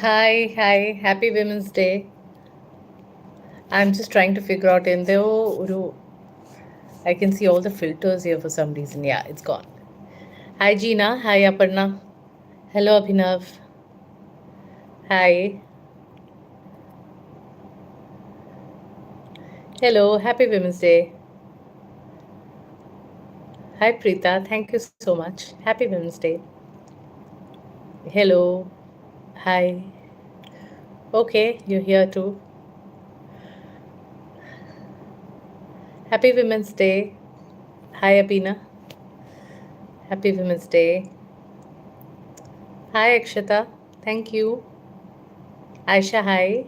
Hi, happy Women's Day. I'm just trying to figure out in the I can see all the filters here for some reason. Yeah, it's gone. Hi Gina, hi Aparna. Hello Abhinav. Hi. Hello, happy Women's Day. Hi Preeta, thank you so much. Happy Women's Day. Hello. Hi. Okay, you're here too. Happy Women's Day. Hi Abhina. Happy Women's Day. Hi Akshata. Thank you. Aisha, hi.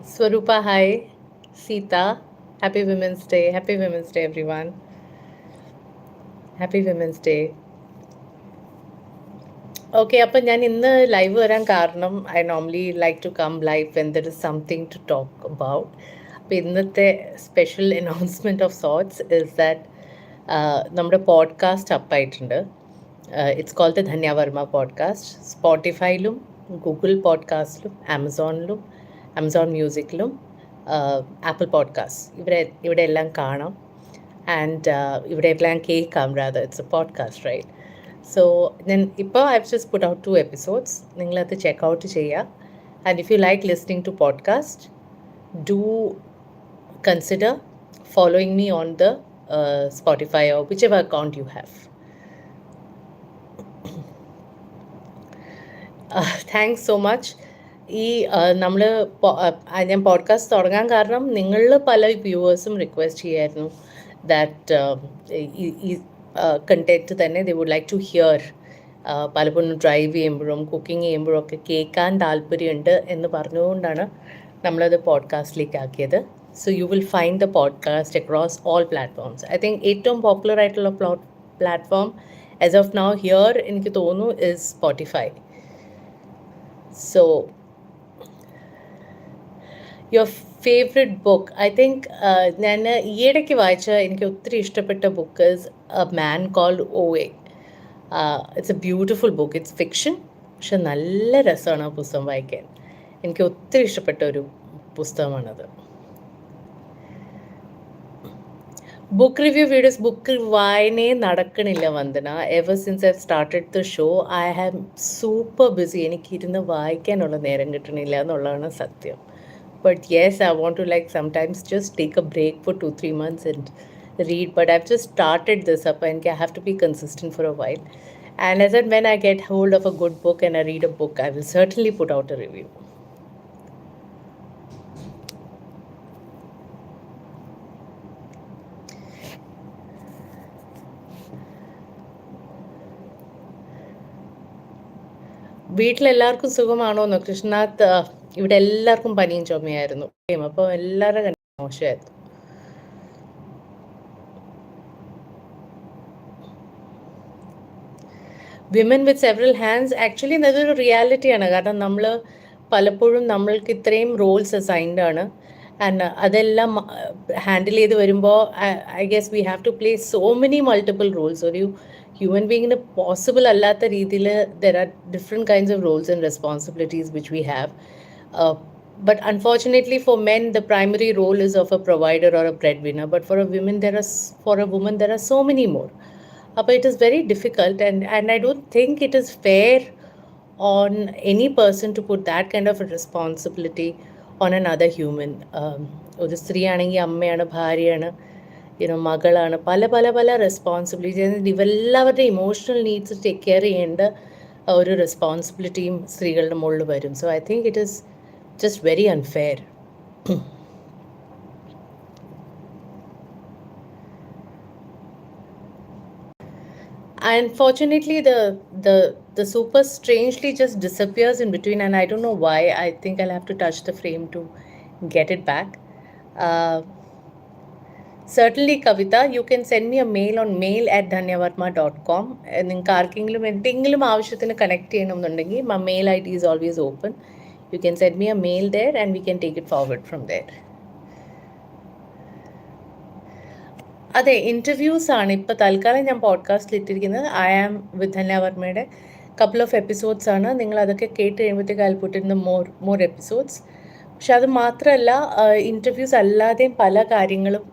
Swarupa, hi. Sita, happy Women's Day. Happy Women's Day, everyone. Happy Women's Day. Okay അപ്പം ഞാൻ ഇന്ന് live വരാൻ കാരണം I normally like to come live when there is something to talk about. അപ്പോൾ ഇന്നത്തെ special announcement of sorts is that നമ്മുടെ podcast അപ്പായിട്ടുണ്ട്. It's called the Dhanya Varma podcast. സ്പോട്ടിഫൈയിലും ഗൂഗിൾ പോഡ്കാസ്റ്റിലും ആമസോൺ മ്യൂസിക്കിലും ആപ്പിൾ പോഡ്കാസ്റ്റ് ഇവിടെ എല്ലാം കാണാം. ആൻഡ് ഇവിടെ എല്ലാം കേൾക്കാം. Rather it's a podcast, right? So ഞാൻ ഇപ്പോൾ I have just put out 2 episodes. നിങ്ങളത് ചെക്ക് ഔട്ട് ചെയ്യുക. And if you like listening to podcast, do consider following me on the Spotify or whichever account you have. Thanks so much. ഈ നമ്മൾ ഞാൻ podcast തുടങ്ങാൻ കാരണം നിങ്ങളിൽ പല വ്യൂവേഴ്സും റിക്വസ്റ്റ് ചെയ്യായിരുന്നു ദാറ്റ് ഈ കണ്ടന്റ് തന്നെ they would like to hear. പലപ്പോഴും ഡ്രൈവ് ചെയ്യുമ്പോഴും കുക്കിംഗ് ചെയ്യുമ്പോഴും ഒക്കെ കേൾക്കാൻ താല്പര്യമുണ്ട് എന്ന് പറഞ്ഞുകൊണ്ടാണ് നമ്മളത് പോഡ്കാസ്റ്റിലേക്ക് ആക്കിയത്. So you will find the podcast across all platforms. I think ഏറ്റവും പോപ്പുലർ ആയിട്ടുള്ള platform as of now here എനിക്ക് തോന്നുന്നു is Spotify. So, your favorite book? I think ഞാൻ ഈയിടയ്ക്ക് വായിച്ച എനിക്ക് ഒത്തിരി ഇഷ്ടപ്പെട്ട book is a man called OA. It's a beautiful book. It's fiction, പക്ഷെ നല്ല രസമാണ് ആ പുസ്തകം വായിക്കാൻ. എനിക്ക് ഒത്തിരി ഇഷ്ടപ്പെട്ട ഒരു പുസ്തകമാണത്. ബുക്ക് റിവ്യൂ വീഡിയോസ്, ബുക്ക് വായനയെ നടക്കണില്ല Vandana. Ever since I started the show I have super busy. എനിക്കിരുന്ന് വായിക്കാനുള്ള നേരം കിട്ടണില്ല എന്നുള്ളതാണ് സത്യം. But yes, I want to like sometimes just take a break for 2-3 months and read. But I have just started this. അപ്പോൾ എനിക്ക് I have to be consistent for a while. And as and when I get hold of a good book and I read a book, I will certainly put out a review. വീട്ടിലെല്ലാവർക്കും സുഖമാണോന്നോ? കൃഷ്ണനാഥ്, ഇവിടെ എല്ലാവർക്കും പനിയും ചുമയായിരുന്നു. അപ്പോൾ എല്ലാവരുടെ കണ്ടു മോശമായിരുന്നു. Women with several hands, actually അതൊരു റിയാലിറ്റിയാണ്. കാരണം നമ്മൾ പലപ്പോഴും നമ്മൾക്ക് ഇത്രയും റോൾസ് അസൈൻഡ് ആണ്. ആൻഡ് അതെല്ലാം ഹാൻഡിൽ ചെയ്ത് വരുമ്പോൾ I guess we have to play so many multiple roles. ഒരു ഹ്യൂമൻ ബീങ്ങിന് പോസിബിൾ അല്ലാത്ത രീതിയിൽ there are different kinds of roles and responsibilities which we have. But unfortunately for men, the primary role is of a provider or a breadwinner. But for a woman, there are so many more. But it is very difficult, and I don't think it is fair on any person to put that kind of a responsibility on another human. ഒരു സ്ത്രീയാണെങ്കിൽ അമ്മയാണ്, ഭാര്യയാണ്, മകളാണ്, പല പല പല responsibilities. ഇവരെല്ലാവരുടെ emotional needs take care ചെയ്യേണ്ട ഒരു റെസ്പോൺസിബിലിറ്റിയും സ്ത്രീകളുടെ മുകളിൽ വരും. So I think it is just very unfair. Unfortunately, the super strangely just disappears in between, and I don't know why. I think I'll have to touch the frame to get it back. Certainly, Kavita, you can send me a mail on mail@dhanyavarma.com. നിങ്ങൾക്ക് ആർക്കെങ്കിലും എന്തെങ്കിലും ആവശ്യത്തിന് connect ചെയ്യണമെന്നുണ്ടെങ്കിൽ my mail ID is always open. You can send me a mail there and we can take it forward from there. അതെ, interviews ആണ് ഇപ്പോൾ തൽക്കാലം ഞാൻ പോഡ്കാസ്റ്റിൽ ഇട്ടിരിക്കുന്നത്. ഐ ആം വിത്ത് ധന്യ വർമ്മയുടെ couple of episodes ആണ്. നിങ്ങൾ അതൊക്കെ കേട്ട് കഴിയുമ്പോഴത്തേക്ക് I'll put in the more episodes. പക്ഷെ അത് മാത്രമല്ല, ഇൻ്റർവ്യൂസ് അല്ലാതെയും പല കാര്യങ്ങളും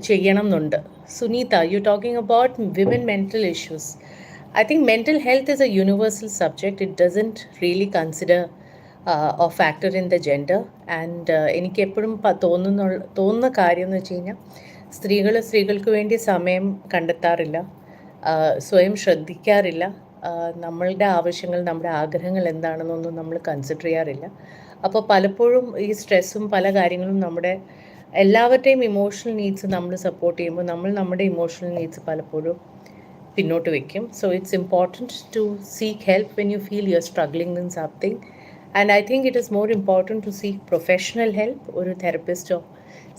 ചെയ്യണം എന്നുണ്ട്. Suneetha, you talking about women mental issues. I think mental health is a universal subject. It doesn't really consider or factor in the gender. And എനിക്ക് എപ്പോഴും തോന്നുന്ന കാര്യം എന്ന് വെച്ച് കഴിഞ്ഞാൽ സ്ത്രീകൾക്ക് വേണ്ടി സമയം കണ്ടെത്താറില്ല, സ്വയം ശ്രദ്ധിക്കാറില്ല, നമ്മളുടെ ആവശ്യങ്ങൾ, നമ്മുടെ ആഗ്രഹങ്ങൾ എന്താണെന്നൊന്നും നമ്മൾ കൺസിഡർ ചെയ്യാറില്ല. അപ്പോൾ പലപ്പോഴും ഈ സ്ട്രെസ്സും പല കാര്യങ്ങളും നമ്മുടെ എല്ലാവരുടെയും ഇമോഷണൽ നീഡ്സ് നമ്മൾ സപ്പോർട്ട് ചെയ്യുമ്പോൾ നമ്മൾ നമ്മുടെ ഇമോഷണൽ നീഡ്സ് പലപ്പോഴും പിന്നോട്ട് വയ്ക്കും. So it's important to seek help when you feel you are struggling in something. And I think it is more important to seek professional help. ഒരു തെറപ്പിസ്റ്റോ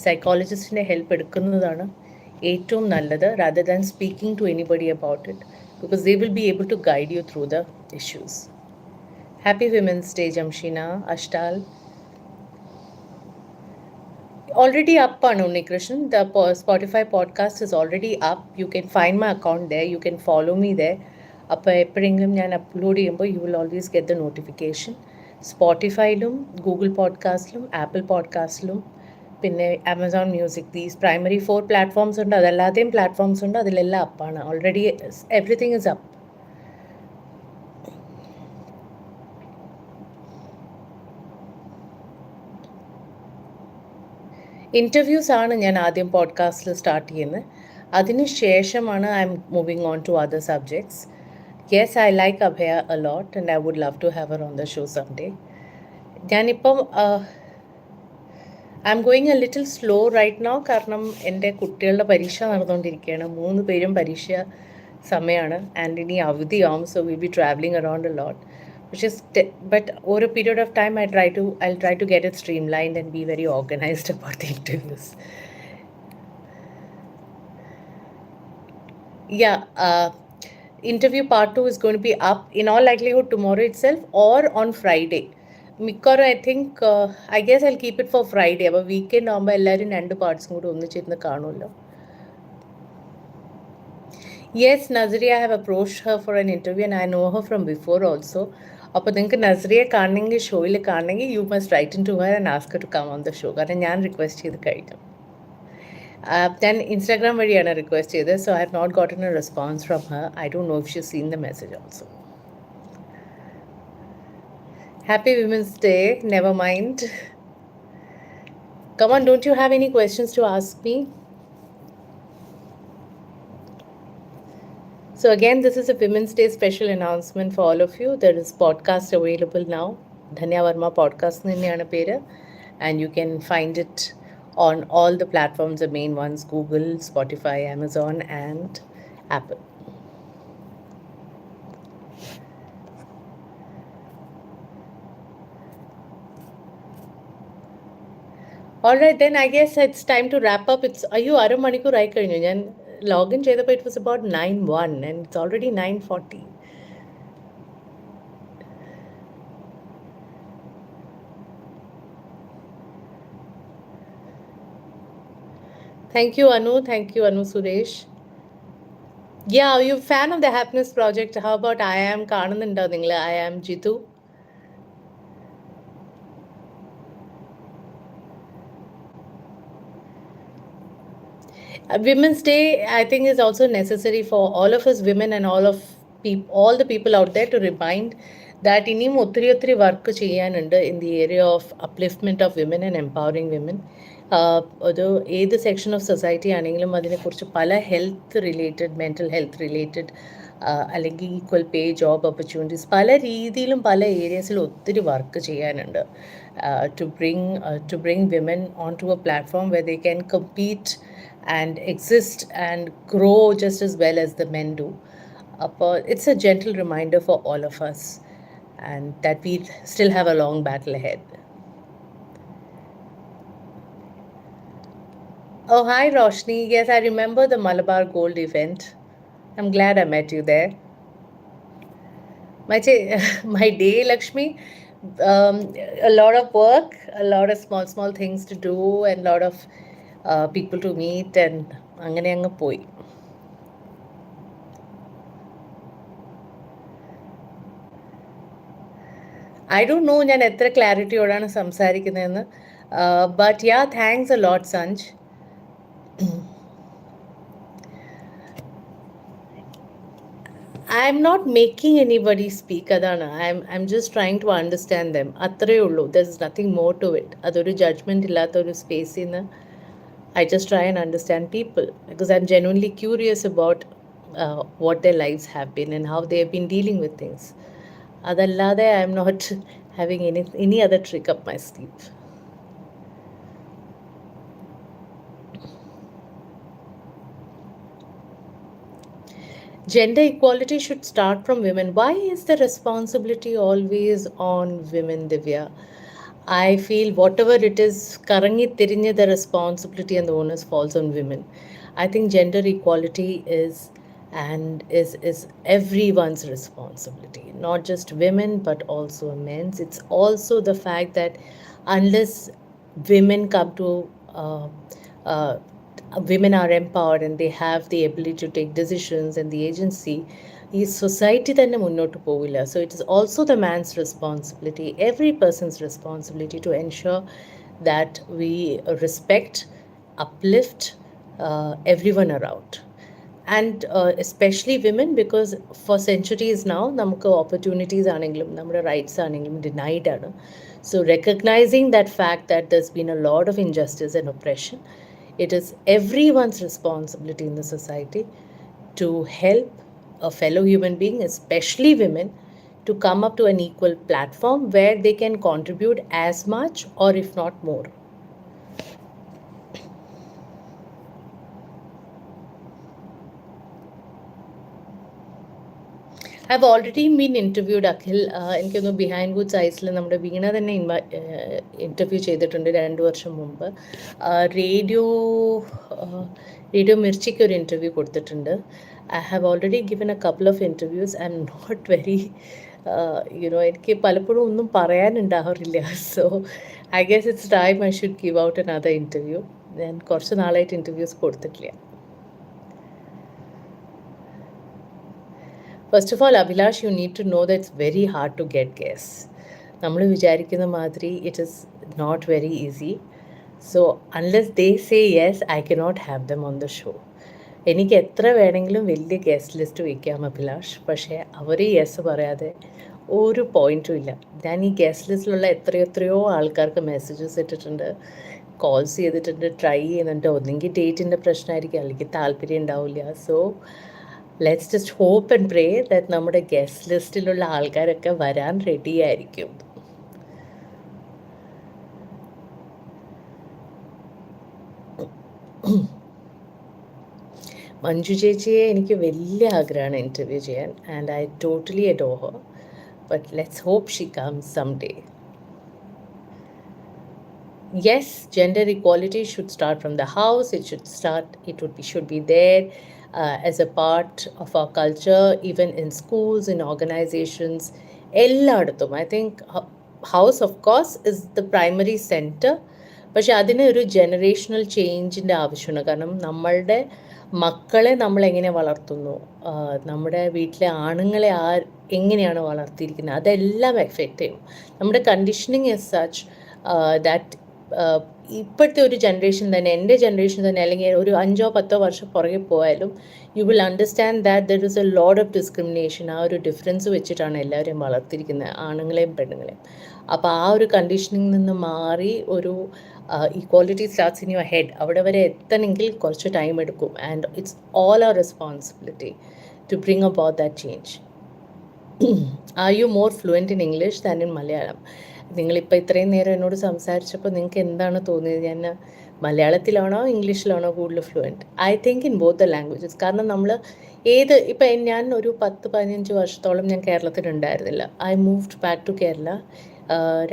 സൈക്കോളജിസ്റ്റിൻ്റെ ഹെൽപ്പ് എടുക്കുന്നതാണ് ഏറ്റവും നല്ലത്, rather than speaking to anybody about it, because they will be able to guide you through the issues. Happy Women's Day, Jamshina, Ashtal. Already up on Unikrishnan. The Spotify podcast is already up. You can find my account there. You can follow me there. അപ്പോൾ എപ്പോഴെങ്കിലും ഞാൻ upload ചെയ്യുമ്പോൾ you will always get the notification. സ്പോട്ടിഫൈയിലും Google പോഡ്കാസ്റ്റിലും Apple പോഡ്കാസ്റ്റിലും പിന്നെ Amazon music, these primary 4 platforms ഉണ്ട്. അതല്ലാതെയും പ്ലാറ്റ്ഫോംസ് ഉണ്ട്, അതിലെല്ലാം അപ്പാണ്. Already everything is up. Interviews ആണ് ഞാൻ ആദ്യം പോഡ്കാസ്റ്റിൽ സ്റ്റാർട്ട് ചെയ്യുന്നത്. അതിന് ശേഷമാണ് I'm moving on to other subjects. Yes, I like Abhaya a lot and I would love to have her on the show someday. ഞാനിപ്പം I'm going A little slow right now, കാരണം എൻ്റെ കുട്ടികളുടെ പരീക്ഷ നടന്നുകൊണ്ടിരിക്കുകയാണ്. 3 പേരും പരീക്ഷ സമയമാണ്. And ഇനി അവധിയാവും. So will be travelling around a lot. But over a period of time, I'll try to get it streamlined and be very organized about the interviews. Yeah, interview part 2 is going to be up in all likelihood tomorrow itself or on Friday. മിക്കവാറും I think I guess I'll keep it for Friday. അപ്പോൾ weekend ആകുമ്പോൾ എല്ലാവരും 2 പാർട്സും കൂടി ഒന്നിച്ചിരുന്ന് കാണുമല്ലോ. Yes, Nazriya, I have approached her for an interview and I know her from before also. അപ്പോൾ നിങ്ങൾക്ക് നസ്രിയെ കാണണമെങ്കിൽ, ഷോയിൽ കാണണമെങ്കിൽ, you must write in to her and ask to come on the show. കാരണം ഞാൻ റിക്വസ്റ്റ് ചെയ്ത് കഴിഞ്ഞു. ഞാൻ ഇൻസ്റ്റാഗ്രാം വഴിയാണ് റിക്വസ്റ്റ് ചെയ്തത്. So I have not gotten a response from her. I don't know if she seen the message also. Happy Women's Day, never mind. Come on, don't you have any questions to ask me? So again, this is a Women's Day special announcement for all of you. There is podcast available now. Dhanya Varma podcast nineyana pera, and you can find it on all the platforms, the main ones: Google, Spotify, Amazon and Apple. Alright, then I guess it's time to wrap up. It's ayu aru manikku rai കഴിഞ്ഞു. ഞാൻ login ചെയ്തപ്പോൾ it was about 9:01 and it's already 9:40. Thank you Anu Suresh. Yeah, are you a fan of the Happiness Project? How about I am കാണുന്നുണ്ടോ നിങ്ങൾ? I am Jitu. Women's Day, I think, is also necessary for all of us women and all the people out there to remind that ഇനിയും ഒത്തിരി work ചെയ്യാനുണ്ട് in the area of upliftment of women and empowering women. ഒരു ഏത് section of society ആണെങ്കിലും അതിനെക്കുറിച്ച് പല health related, mental health related, അല്ലെങ്കിൽ equal പേ, job opportunities, പല രീതിയിലും പല ഏരിയസിലും ഒത്തിരി വർക്ക് ചെയ്യാനുണ്ട്. to bring women onto a platform where they can compete and exist and grow just as well as the men do. It's a gentle reminder for all of us, and that we still have a long battle ahead. Oh, hi Roshni. Yes, I remember the Malabar Gold event. I'm glad I met you there. My day, Lakshmi, a lot of work, a lot of small things to do, and a lot of people to meet, and അങ്ങനെ അങ്ങ് പോയി. I don't no ഞാൻ എത്ര ക്ലാരിറ്റിയോടാണ് സംസാരിക്കുന്നതെന്ന്. But yeah, thanks a lot Sanj. I'm not making anybody speak അതാണ്. I'm just trying to understand them. അത്രയേ ഉള്ളൂ. There's nothing more to it. അതൊരു ജഡ്ജ്മെൻറ്റ് ഇല്ലാത്ത ഒരു സ്പേസിൽ നിന്ന് I just try and understand people because I'm genuinely curious about what their lives have been and how they have been dealing with things. അതല്ലാതെ I'm not having any other trick up my sleeve. Gender equality should start from women. Why is the responsibility always on women, Divya? I feel whatever it is, karangi tirinja, the responsibility and the onus falls on women. I think gender equality is everyone's responsibility, not just women but also men's. It's also the fact that unless women come to uh, women are empowered and they have the ability to take decisions and the agency, ഈ society തന്നെ മുന്നോട്ട് പോവില്ല. So it is also the man's responsibility, every person's responsibility to ensure that we respect, uplift everyone around. And especially women, because for centuries now നമുക്ക് opportunities ആണെങ്കിലും നമ്മുടെ rights ആണെങ്കിലും denied ആണ്. So recognizing that fact that there's been a lot of injustice and oppression, it is everyone's responsibility in the society to help a fellow human being, especially women, to come up to an equal platform where they can contribute as much or if not more. I've already been interviewed, Akhil. എനിക്കൊന്ന് behind goods ഐസിൽ നമ്മുടെ വീണ തന്നെ interview ചെയ്തിട്ടുണ്ട് 2 വർഷം മുമ്പ്. Radio മിർച്ചിക്ക് ഒരു interview കൊടുത്തിട്ടുണ്ട്. I have already given a couple of interviews. I'm not very, എനിക്ക് പലപ്പോഴും ഒന്നും പറയാനുണ്ടാവാറില്ല. So I guess it's time I should give out another interview. ഞാൻ കുറച്ച് നാളായിട്ട് ഇൻ്റർവ്യൂസ് കൊടുത്തിട്ടില്ല. First of all, Abhilash, you need to know that it's very hard to get guests. നമ്മൾ വിചാരിക്കുന്ന മാതിരി it is not very easy. So unless they say yes, I cannot have them on the show. എനിക്ക് എത്ര വേണമെങ്കിലും വലിയ guest list വയ്ക്കാം അഭിലാഷ്, പക്ഷേ അവർ yes പറയാതെ ഒരു പോയിൻറ്റും ഇല്ല. ഞാൻ ഈ ഗസ്റ്റ് ലിസ്റ്റിലുള്ള എത്രയോ ആൾക്കാർക്ക് മെസ്സേജസ് ഇട്ടിട്ടുണ്ട്, കോൾസ് ചെയ്തിട്ടുണ്ട്, ട്രൈ ചെയ്യുന്നുണ്ട്. ഒന്നെങ്കിൽ ഡേറ്റിൻ്റെ പ്രശ്നമായിരിക്കും, അല്ലെങ്കിൽ താല്പര്യം ഉണ്ടാവില്ല. So let's just hope and pray that നമ്മുടെ ഗസ്റ്റ് ലിസ്റ്റിലുള്ള ആൾക്കാരൊക്കെ വരാൻ റെഡി ആയിരിക്കും. മഞ്ജു ചേച്ചിയെ എനിക്ക് വലിയ ആഗ്രഹമാണ് ഇൻ്റർവ്യൂ ചെയ്യാൻ, and I totally adore her. But let's hope she comes some day. Yes, gender equality should start from the house. Should be there as a part of our culture, even in schools, in organizations. എല്ലായിടത്തും I think house of course is the primary center. പക്ഷെ അതിന് ഒരു generational ചേഞ്ചിൻ്റെ ആവശ്യമാണ്. കാരണം നമ്മളുടെ മക്കളെ നമ്മളെങ്ങനെ വളർത്തുന്നു, നമ്മുടെ വീട്ടിലെ ആണുങ്ങളെ എങ്ങനെയാണ് വളർത്തിയിരിക്കുന്നത്, അതെല്ലാം എഫക്റ്റ് ചെയ്യും. നമ്മുടെ കണ്ടീഷനിങ് ഇസ് സച്ച് ദാറ്റ് ഇപ്പോഴത്തെ ഒരു ജനറേഷൻ തന്നെ, എൻ്റെ ജനറേഷൻ തന്നെ, അല്ലെങ്കിൽ ഒരു 5-10 വർഷം പുറകെ പോയാലും you will understand that there is A load of discrimination. ആ ഒരു ഡിഫറൻസ് വെച്ചിട്ടാണ് എല്ലാവരെയും വളർത്തിയിരിക്കുന്നത്, ആണുങ്ങളെയും പെണ്ണുങ്ങളെയും. അപ്പോൾ ആ ഒരു കണ്ടീഷനിൽ നിന്ന് മാറി ഒരു equality starts in your head. അവിടെ വരെ എത്തണമെങ്കിൽ കുറച്ച് ടൈം എടുക്കും. And it's all our responsibility to bring about that change. Are you more fluent in English than in Malayalam? നിങ്ങളിപ്പോൾ ഇത്രയും നേരം എന്നോട് സംസാരിച്ചപ്പോൾ നിങ്ങൾക്ക് എന്താണ് തോന്നിയത്? ഞാൻ മലയാളത്തിലാണോ ഇംഗ്ലീഷിലാണോ കൂടുതൽ fluent? I think in both the languages. കാരണം നമ്മൾ ഇപ്പം ഞാൻ ഒരു 10-15 വർഷത്തോളം ഞാൻ കേരളത്തിലുണ്ടായിരുന്നില്ല. I moved back to Kerala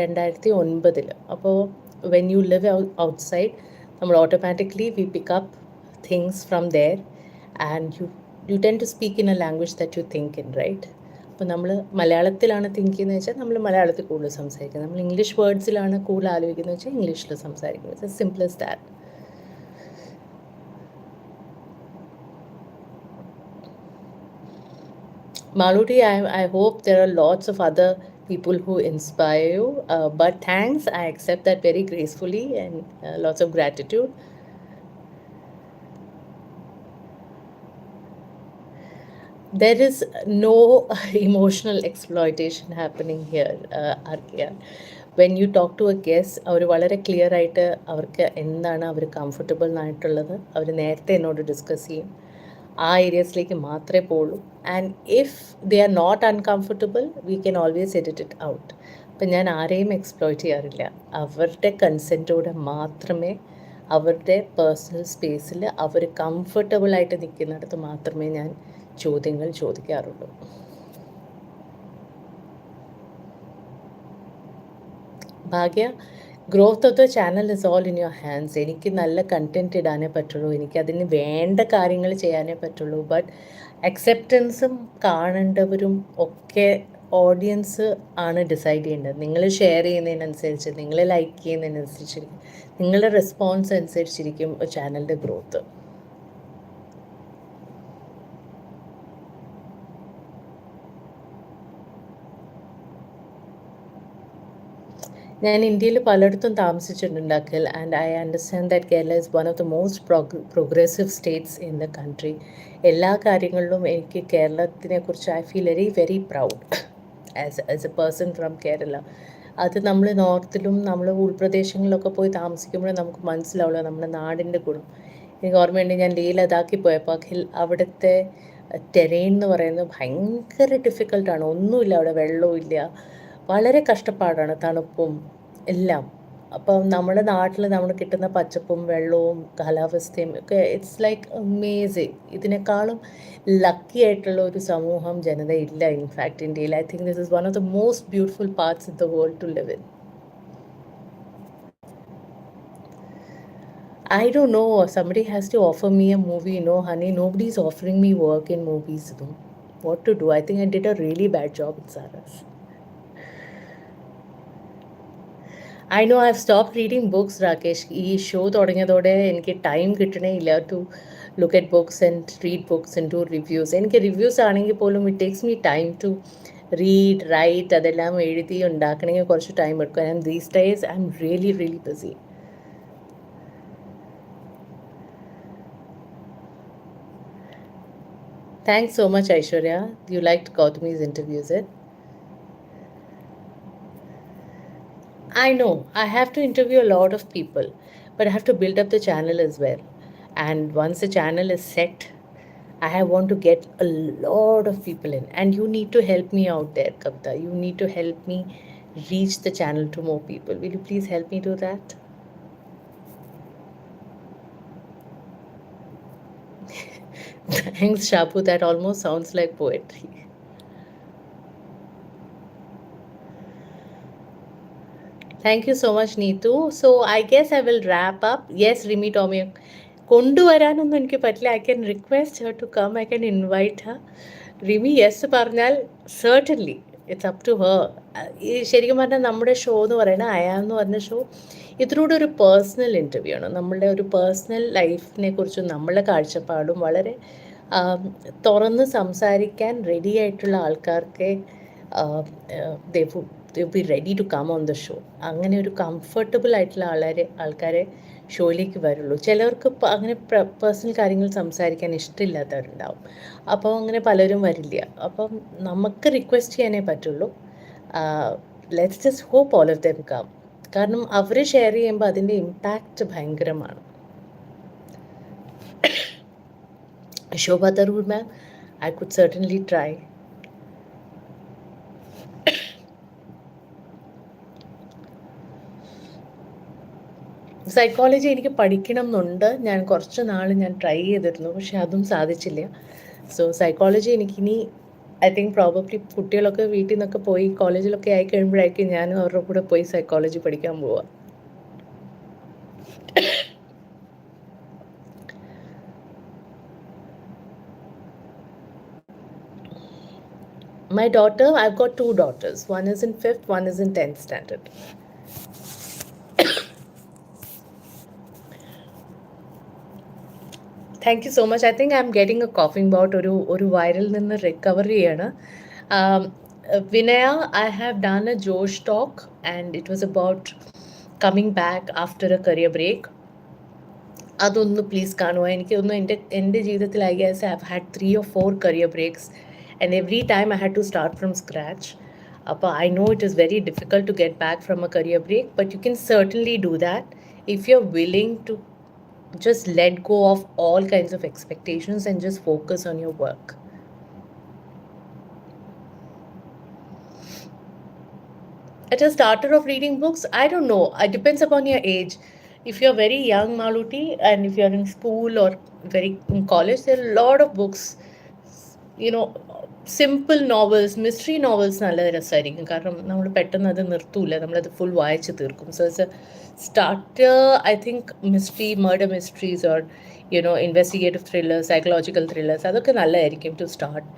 2009. അപ്പോൾ വെൻ യു ലിവ് ഔട്ട്സൈഡ്, നമ്മൾ automatically we pick up things from there and you tend to speak in a language that you think in, right? അപ്പോൾ നമ്മൾ മലയാളത്തിലാണ് തിങ്ക് ചെയ്യുന്നത് വെച്ചാൽ നമ്മൾ മലയാളത്തിൽ കൂടുതൽ സംസാരിക്കുന്നത്. നമ്മൾ ഇംഗ്ലീഷ് വേർഡ്സിലാണ് കൂടുതൽ ആലോചിക്കുന്നത് വെച്ചാൽ ഇംഗ്ലീഷിൽ സംസാരിക്കുന്നത്. It's simple as that. Maludi, I hope there are lots of other people who inspire you. But thanks, I accept that very gracefully, and lots of gratitude. There is no emotional exploitation happening here, Arkia. When you talk to a guest, അവർ വളരെ clear ആയിട്ട് അവർക്ക് എന്താണ് അവർ comfortable ആയിട്ടുള്ളത് അവർ നേരത്തെ എന്നോട് discuss ചെയ്യും. ആ ഏരിയസിലേക്ക് മാത്രമേ പോവുള്ളൂ. And if they are not uncomfortable we can always edit it out. അപ്പം ഞാൻ ആരെയും എക്സ്പ്ലോയിറ്റ് ചെയ്യാറില്ല. അവരുടെ കൺസെൻറ്റോടെ മാത്രമേ അവരുടെ പേഴ്സണൽ സ്പേസിൽ അവർ കംഫർട്ടബിളായിട്ട് നിൽക്കുന്നിടത്ത് മാത്രമേ ഞാൻ ചോദ്യങ്ങൾ ചോദിക്കാറുള്ളൂ. ഭാഗ്യ, growth of the channel is all in your hands. എനിക്ക് നല്ല കണ്ടൻറ് ഇടാനേ പറ്റുള്ളൂ, എനിക്കതിന് വേണ്ട കാര്യങ്ങൾ ചെയ്യാനേ പറ്റുള്ളൂ. ബട്ട് അക്സെപ്റ്റൻസും കാണേണ്ടവരും ഒക്കെ ഓഡിയൻസ് ആണ് ഡിസൈഡ് ചെയ്യേണ്ടത്. നിങ്ങൾ ഷെയർ ചെയ്യുന്നതിനനുസരിച്ച്, നിങ്ങൾ ലൈക്ക് ചെയ്യുന്നതിനനുസരിച്ചിരിക്കും, നിങ്ങളുടെ റെസ്പോൺസ് അനുസരിച്ചിരിക്കും ചാനലിൻ്റെ ഗ്രോത്ത്. ഞാൻ ഇന്ത്യയിൽ പലയിടത്തും താമസിച്ചിട്ടുണ്ട് Akhil, and I understand that Kerala is one of the most progressive states in the country. എല്ലാ കാര്യങ്ങളിലും എനിക്ക് കേരളത്തിനെക്കുറിച്ച് I feel very very proud as a person from Kerala. അത് നമ്മൾ നോർത്തിലും നമ്മൾ ഉൾപ്രദേശങ്ങളിലൊക്കെ പോയി താമസിക്കുമ്പോഴും നമുക്ക് മനസ്സിലാവുള്ളൂ നമ്മുടെ നാടിൻ്റെ ഗുണം. എനിക്ക് ഓർമ്മയുണ്ട്, ഞാൻ ലേ ലഡാക്കിൽ പോയപ്പോൾ അഖിൽ, അവിടുത്തെ ടെറെയിൻ എന്ന് പറയുന്നത് ഭയങ്കര ഡിഫിക്കൽട്ടാണ്. ഒന്നുമില്ല അവിടെ, വെള്ളവും ഇല്ല, വളരെ കഷ്ടപ്പാടാണ്, തണുപ്പും എല്ലാം. അപ്പം നമ്മുടെ നാട്ടിൽ നമ്മൾ കിട്ടുന്ന പച്ചപ്പും വെള്ളവും കാലാവസ്ഥയും ഒക്കെ ഇറ്റ്സ് ലൈക്ക് അമേസിങ്. ഇതിനേക്കാളും ലക്കി ആയിട്ടുള്ള ഒരു സമൂഹം ജനതയില്ല ഇൻഫാക്ട് ഇന്ത്യയിൽ. I think this is one of the most beautiful parts in the world to live in. I don't know, somebody has to offer me a movie. No honey, nobody's offering me work in movies though. What to do? I think I did a really bad job in Saras. I know I have stop reading books Rakesh. ഈ show തുടങ്ങിയതോടെ എനിക്ക് time കിട്ടണേ ഇല്ല to look at books and read books and do reviews. എനിക്ക് reviews ആണെങ്കിൽ പോലും it takes me time to read, write, അതെല്ലാം എഴുതി ഉണ്ടാക്കണമെങ്കിൽ കുറച്ച് ടൈം എടുക്കും. And these days I am really really busy. Thanks so much, Aishwarya. You liked Gautami's interviews, eh? I know I have to interview a lot of people, but I have to build up the channel as well. And once the channel is set, I want to get a lot of people in. And you need to help me out there, Kavita. You need to help me reach the channel to more people. Will you please help me do that? Thanks, Shabu. That almost sounds like poetry. Thank you so much, Neetu. So I guess I will wrap up. Yes, Rimi Tommy. കൊണ്ടുവരാനൊന്നും എനിക്ക് പറ്റില്ല. I can request her to come, I can invite her. Rimi yes പറഞ്ഞാൽ certainly it's up to her. ഈ ശരിക്കും പറഞ്ഞാൽ നമ്മുടെ show എന്ന് പറയുന്നത് അയാന്ന് പറഞ്ഞ ഷോ ഇതിലൂടെ ഒരു പേഴ്സണൽ ഇൻ്റർവ്യൂ ആണ്. നമ്മളുടെ ഒരു പേഴ്സണൽ ലൈഫിനെ കുറിച്ചും നമ്മളുടെ കാഴ്ചപ്പാടും വളരെ തുറന്ന് സംസാരിക്കാൻ റെഡി ആയിട്ടുള്ള ആൾക്കാർക്ക് they be ready to come on the show. അങ്ങനെ ഒരു കംഫർട്ടബിൾ ആയിട്ടുള്ള ആൾക്കാരെ ഷോയിലേക്ക് വരുള്ളൂ. ചിലവർക്ക് അങ്ങനെ പേഴ്സണൽ കാര്യങ്ങൾ സംസാരിക്കാൻ ഇഷ്ടമില്ലാത്തവരുണ്ടാവും. അപ്പോൾ അങ്ങനെ പലരും വരില്ല. അപ്പം നമുക്ക് റിക്വസ്റ്റ് ചെയ്യാനേ പറ്റുള്ളൂ. Let's just hope all of them come. കാരണം അവർ ഷെയർ ചെയ്യുമ്പോൾ അതിൻ്റെ ഇമ്പാക്റ്റ് ഭയങ്കരമാണ്. Shobha Tharoor ma'am, I could certainly try. Psychology എനിക്ക് പഠിക്കണം എന്നുണ്ട്. ഞാൻ കുറച്ച് നാൾ ട്രൈ ചെയ്തിരുന്നു, പക്ഷെ അതും സാധിച്ചില്ല. സോ സൈക്കോളജി എനിക്കിനി ഐ തിങ്ക് പ്രോബബ്ലി കുട്ടികളൊക്കെ വീട്ടിൽ നിന്നൊക്കെ പോയി കോളേജിലൊക്കെ ആയി കഴിയുമ്പോഴായിരിക്കും ഞാനും അവരുടെ കൂടെ പോയി സൈക്കോളജി പഠിക്കാൻ പോവുക. My daughter, I've got 2 daughters. One is in 5th, one is in 10th standard. Thank you so much. I think I'm getting a coughing bout. ഒരു വൈറൽ നിന്ന് റിക്കവർ ചെയ്യാണ്. Vinaya, I have done a Josh talk, and it was about coming back after a career break. അതൊന്ന് please കാണുക. എനിക്ക് തോന്നുന്നു എൻ്റെ ജീവിതത്തിൽ I guess I have had 3 or 4 career breaks, and every time I had to start from scratch. അപ്പോൾ I know it is very difficult to get back from a career break, but you can certainly do that if you're willing to just let go of all kinds of expectations and just focus on your work. At a starter of reading books, I don't know. It depends upon your age. If you're very young, Maluti, and if you're in school or very in college, there are a lot of books. You know, simple novels, mystery novels നല്ല രസമായിരിക്കും. കാരണം നമ്മൾ പെട്ടെന്ന് അത് നിർത്തൂല, നമ്മളത് full വായിച്ച് തീർക്കും. So it's A starter. I think mystery, murder mysteries or investigative thrillers, psychological thrillers, അതൊക്കെ നല്ലതായിരിക്കും ടു സ്റ്റാർട്ട്.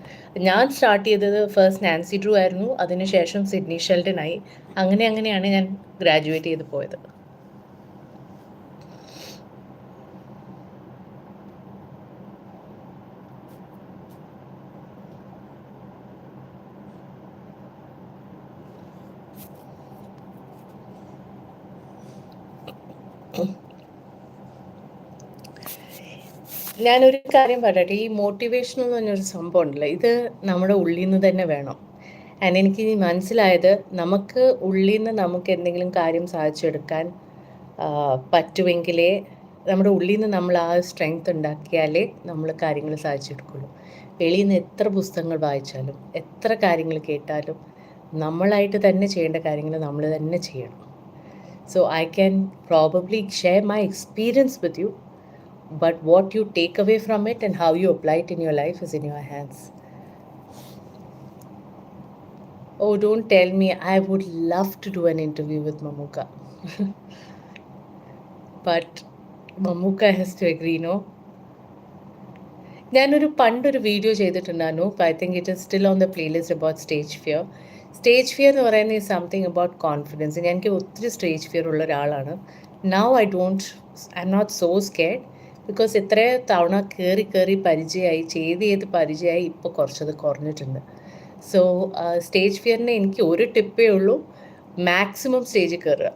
ഞാൻ സ്റ്റാർട്ട് ചെയ്തത് ഫസ്റ്റ് നാൻസി ഡ്രൂ ആയിരുന്നു, അതിനുശേഷം സിഡ്നി ഷെൽഡൻ ആയി. അങ്ങനെയാണ് ഞാൻ ഗ്രാജുവേറ്റ് ചെയ്ത് പോയത്. ഞാനൊരു കാര്യം പറയട്ടെ, ഈ മോട്ടിവേഷൻ എന്ന് പറഞ്ഞൊരു സംഭവം ഉണ്ടല്ലോ, ഇത് നമ്മുടെ ഉള്ളിൽ നിന്ന് തന്നെ വേണം. ആൻഡ് എനിക്ക് മനസ്സിലായത്, നമുക്ക് ഉള്ളിൽ നിന്ന് നമുക്ക് എന്തെങ്കിലും കാര്യം സാധിച്ചെടുക്കാൻ പറ്റുമെങ്കിലേ, നമ്മുടെ ഉള്ളിൽ നിന്ന് നമ്മൾ ആ സ്ട്രെങ്ത് ഉണ്ടാക്കിയാലേ നമ്മൾ കാര്യങ്ങൾ സാധിച്ചെടുക്കുള്ളൂ. വെളിയിൽ നിന്ന് എത്ര പുസ്തകങ്ങൾ വായിച്ചാലും എത്ര കാര്യങ്ങൾ കേട്ടാലും നമ്മളായിട്ട് തന്നെ ചെയ്യേണ്ട കാര്യങ്ങൾ നമ്മൾ തന്നെ ചെയ്യണം. So I can probably share my experience with you, but what you take away from it and how you apply it in your life is in your hands. Oh, don't tell me. I would love to do an interview with Mamuka. But Mamuka has to agree, no? ഞാനൊരു പണ്ടൊരു video ചെയ്തിട്ടുണ്ടായിരുന്നു. I think it is still on the playlist about stage fear. Stage fear എന്ന് പറയുന്നത് is something about confidence. എനിക്ക് ഒത്തിരി stage fear ഉള്ള ഒരാളാണ്. Now I am not so scared, because ഇത്ര തവണ കയറി പരിചയമായി, ചെയ്ത് പരിചയമായി, ഇപ്പോൾ കുറച്ചത് കുറഞ്ഞിട്ടുണ്ട്. സോ സ്റ്റേജ് ഫിയറിന് എനിക്ക് ഒരു ടിപ്പേ ഉള്ളൂ, മാക്സിമം സ്റ്റേജിൽ കയറുക,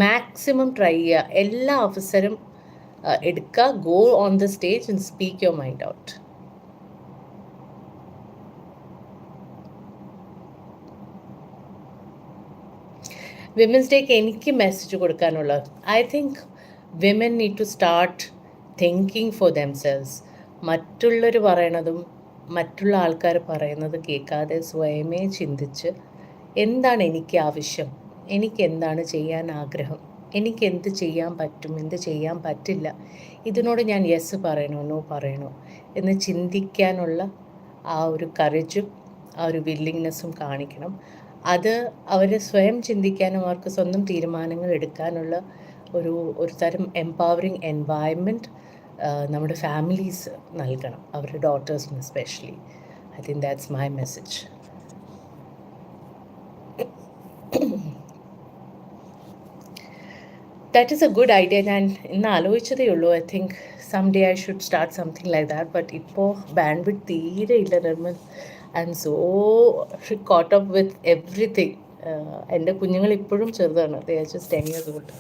മാക്സിമം ട്രൈ ചെയ്യുക, എല്ലാ അവസരം എടുക്കുക, go on the stage and speak your mind out. Women's ഡേക്ക് എനിക്ക് മെസ്സേജ് കൊടുക്കാനുള്ളത്, I think women need to start thinking for themselves. മറ്റുള്ളവർ പറയണതും മറ്റുള്ള ആൾക്കാർ പറയുന്നത് കേൾക്കാതെ സ്വയമേ ചിന്തിച്ച്, എന്താണ് എനിക്ക് ആവശ്യം, എനിക്ക് എന്താണ് ചെയ്യാൻ ആഗ്രഹം, എനിക്ക് എന്ത് ചെയ്യാൻ പറ്റും, എന്ത് ചെയ്യാൻ പറ്റില്ല, ഇതിനോട് ഞാൻ യെസ് പറയണോ നോ പറയണോ എന്ന് ചിന്തിക്കാനുള്ള ആ ഒരു കറേജും ആ ഒരു വില്ലിങ്നെസ്സും കാണിക്കണം. അത് അവർ സ്വയം ചിന്തിക്കാനും അവർക്ക് സ്വന്തം തീരുമാനങ്ങൾ എടുക്കാനുള്ള ഒരു തരം എംപവറിങ് എൻവയൺമെൻറ്റ് നമ്മുടെ ഫാമിലീസ് നൽകണം, അവരുടെ ഡോട്ടേഴ്സിന് especially. I think that's my message. That is a good idea. ഞാൻ ഇന്ന് ആലോചിച്ചതേ ഉള്ളൂ. I think some day I should start something like that. But ഇപ്പോൾ ബാൻഡ് വിഡ്ത്ത് തീരെ ഇല്ല Nirmal. I'm so caught up with everything. എൻ്റെ കുഞ്ഞുങ്ങൾ ഇപ്പോഴും ചെറുതാണ്, they are just 10 years old.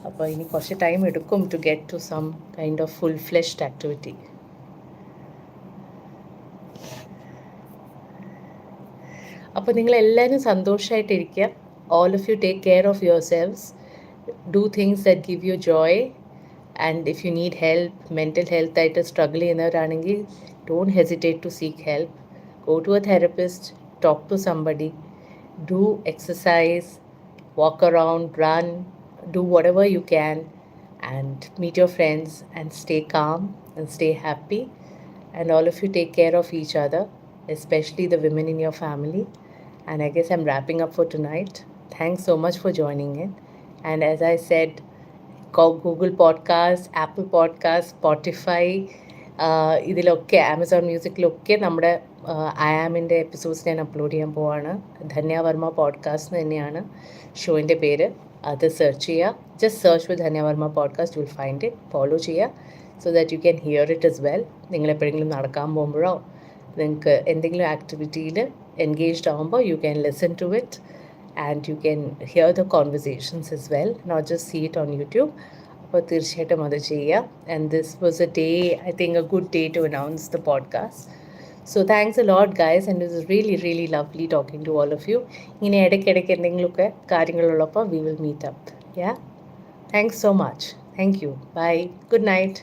അപ്പോൾ ഇനി കുറച്ച് ടൈം എടുക്കും to get to some kind of full fleshed activity. അപ്പോൾ നിങ്ങളെല്ലാവരും സന്തോഷമായിട്ടിരിക്കുക. All of you take care of yourselves. Do things that give you joy, and if you need help, mental health ആയിട്ട് struggle ചെയ്യുന്നവരാണെങ്കിൽ don't hesitate to seek help. Go to a therapist, talk to somebody, do exercise, walk around, run, do whatever you can, and meet your friends and stay calm and stay happy. And all of you take care of each other, especially the women in your family. And I guess I'm wrapping up for tonight. Thanks so much for joining in. And as I said, Google Podcast, Apple Podcast, Spotify, ഇതിലൊക്കെ Amazon മ്യൂസിക്കിലൊക്കെ നമ്മുടെ I ആമിൻ്റെ episodes ഞാൻ upload ചെയ്യാൻ പോവാണ്. Dhanya Varma podcast തന്നെയാണ് ഷോയിൻ്റെ പേര്. അത് search ചെയ്യുക. Just search with Dhanya Varma podcast, you will find it. Follow ചെയ്യുക so that you can hear it as well. നിങ്ങളെപ്പോഴെങ്കിലും നടക്കാൻ പോകുമ്പോഴോ നിങ്ങൾക്ക് എന്തെങ്കിലും ആക്ടിവിറ്റിയിൽ engaged ആകുമ്പോൾ you can listen to it and you can hear the conversations as well, not just see it on YouTube. അപ്പോൾ തീർച്ചയായിട്ടും അത് ചെയ്യുക. And this was a day, I think a good day to announce the podcast. So thanks a lot guys, and it was really really lovely talking to all of you. ഇങ്ങനെ ഇടയ്ക്കിടയ്ക്ക് എന്തെങ്കിലുമൊക്കെ കാര്യങ്ങളുള്ളപ്പോൾ we will meet up. Yeah, thanks so much. Thank you. Bye. Good night.